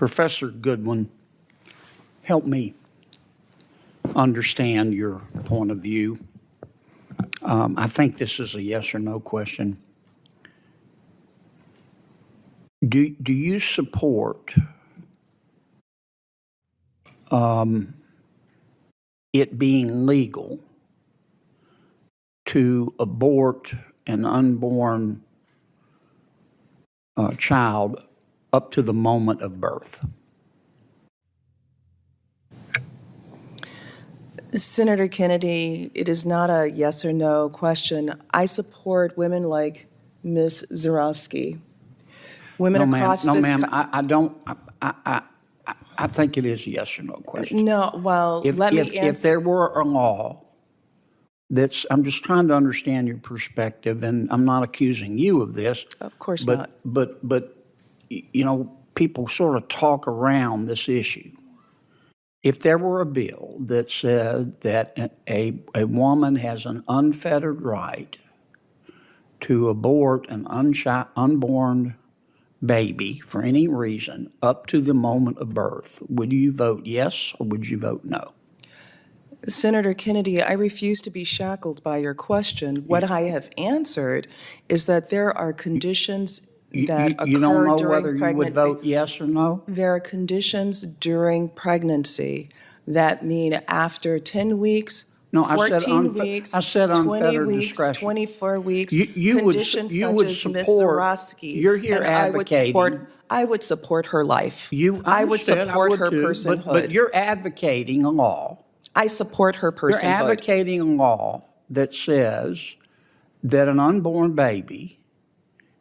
Professor Goodwin, help me understand your point of view. I think this is a yes or no question. Do you support it being legal to abort an unborn child up to the moment of birth? Senator Kennedy, it is not a yes or no question. I support women like Ms. Zarowski. Women across no, this ma'am. I don't. I think it is a yes or no question. No, well, If let me if answer. there were a law that's, I'm just trying to understand your perspective, and I'm not accusing you of this. Of course but, not. But you know, people sort of talk around this issue. If there were a bill that said that a woman has an unfettered right to abort an unborn baby for any reason up to the moment of birth, would you vote yes or would you vote no? Senator Kennedy, I refuse to be shackled by your question. What I have answered is that there are conditions that occur You don't know during whether you would pregnancy. vote yes or no? There are conditions during pregnancy that mean after 10 weeks, No, I 14 said weeks, I said 20 unfettered weeks, discretion. 24 weeks, You conditions such would as Ms. support. Zarowski. You're here and advocating. I would support her life. I I would understand, support her too, personhood. But you're advocating a law. I support her You're personhood. advocating a law that says that an unborn baby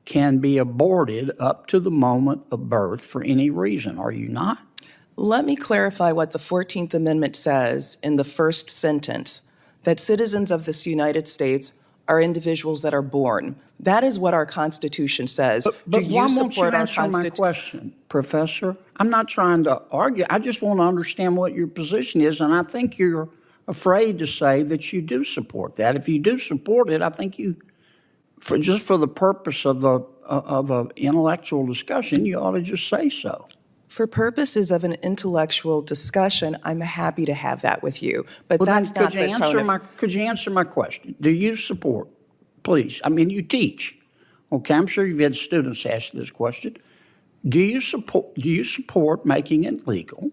can be aborted up to the moment of birth for any reason, are you not? Let me clarify what the 14th Amendment says in the first sentence, that citizens of this United States are individuals that are born. That is what our Constitution says. But why won't you our answer my question, Professor? I'm not trying to argue. I just want to understand what your position is, and I think you're afraid to say that you do support that. If you do support it, I think you, just for the purpose of an intellectual discussion, you ought to just say so. For purposes of an intellectual discussion, I'm happy to have that with you, but Well, that's then, not the tone. could you answer my question? Do you support, please? I mean, you teach. Okay, I'm sure you've had students ask this question. Do you support making it legal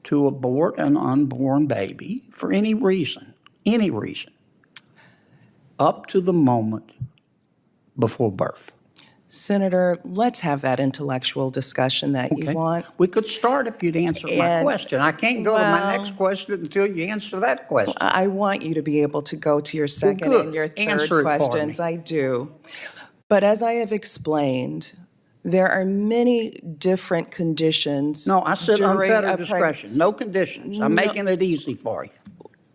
to abort an unborn baby for any reason, up to the moment before birth? Senator, let's have that intellectual discussion that you want. We could start if you'd answer my question. I can't go to my next question until you answer that question. I want you to be able to go to your second good. and your third Answer it for questions. me. I do. But as I have explained, there are many different conditions. No, I said during unfettered a discretion, no conditions. I'm making it easy for you.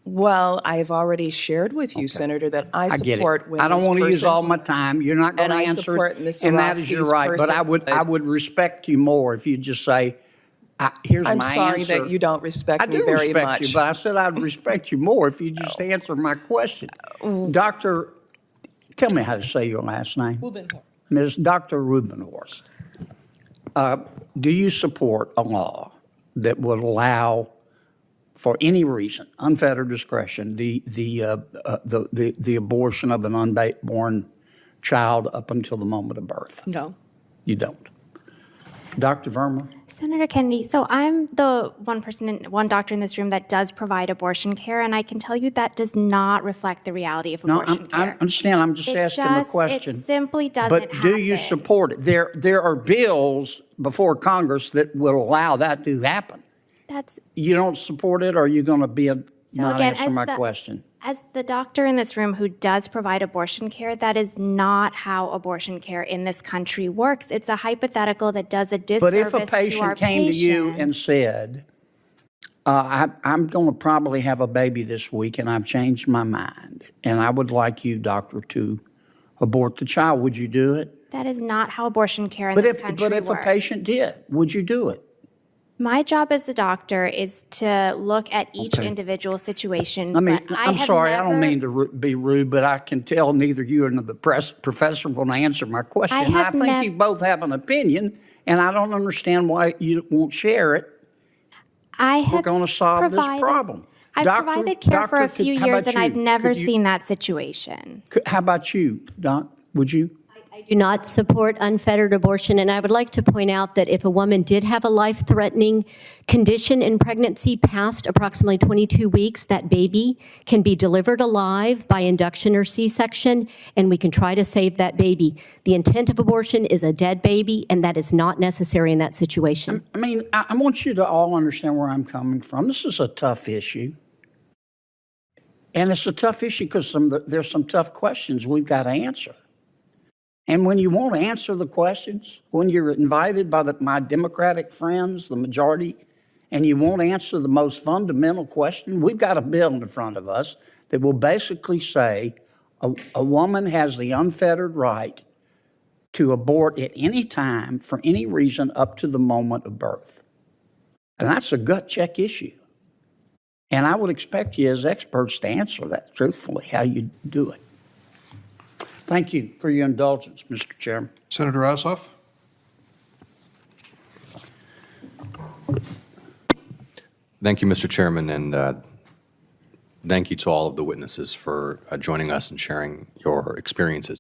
Well, I've already shared with you, Senator, that I I get support it. women's I don't want to use person- all my time. You're not going And to I answer support it, Ms. and that is your Zarowski's right. But I personhood. would respect you more if you just say, "Here's I'm my sorry answer." that you don't respect I me do very respect much. you, but I said I'd respect you more if you just answer my question. Doctor, tell me how to say your last name. Rubenhorst. Ms. Dr. Rubenhorst, do you support a law that would allow, for any reason, unfettered discretion, the abortion of an unborn child up until the moment of birth? No. You don't. Dr. Verma? Senator Kennedy, so I'm the one doctor in this room that does provide abortion care, and I can tell you that does not reflect the reality of No, abortion I care. understand. I'm just asking a question. It simply doesn't But do you happen. support it? There are bills before Congress that will allow that to happen. You don't support it, or are you going to not answer my question? As the doctor in this room who does provide abortion care, that is not how abortion care in this country works. It's a hypothetical that does a disservice But if a to our patient came to you and said, I'm going to probably have a baby this week and I've changed my mind, and I would like you, doctor, to abort the child, would you do it? That is not how abortion care in this country But if works. a patient did, would you do it? My job as a doctor is to look at each individual situation. I mean, but I'm have sorry, I don't never- mean to be rude, but I can tell neither you nor the professor will answer my question. I have think you both have an opinion, And I don't understand why you won't share it. I We're have going to solve this problem. I've Doctor- provided care for a Doctor, few how years about and I've you? never Could you- seen that situation. How about you, Doc? Would you? I do not support unfettered abortion, and I would like to point out that if a woman did have a life-threatening condition in pregnancy past approximately 22 weeks, that baby can be delivered alive by induction or C-section, and we can try to save that baby. The intent of abortion is a dead baby, and that is not necessary in that situation. I mean, I want you to all understand where I'm coming from. This is a tough issue. And it's a tough issue because there's some tough questions we've got to answer. And when you won't answer the questions, when you're invited by my Democratic friends, the majority, and you won't answer the most fundamental question, we've got a bill in front of us that will basically say a woman has the unfettered right to abort at any time for any reason up to the moment of birth. And that's a gut check issue. And I would expect you as experts to answer that truthfully, how you do it. Thank you for your indulgence, Mr. Chairman. Senator Ossoff? Thank you, Mr. Chairman, and thank you to all of the witnesses for joining us and sharing your experiences.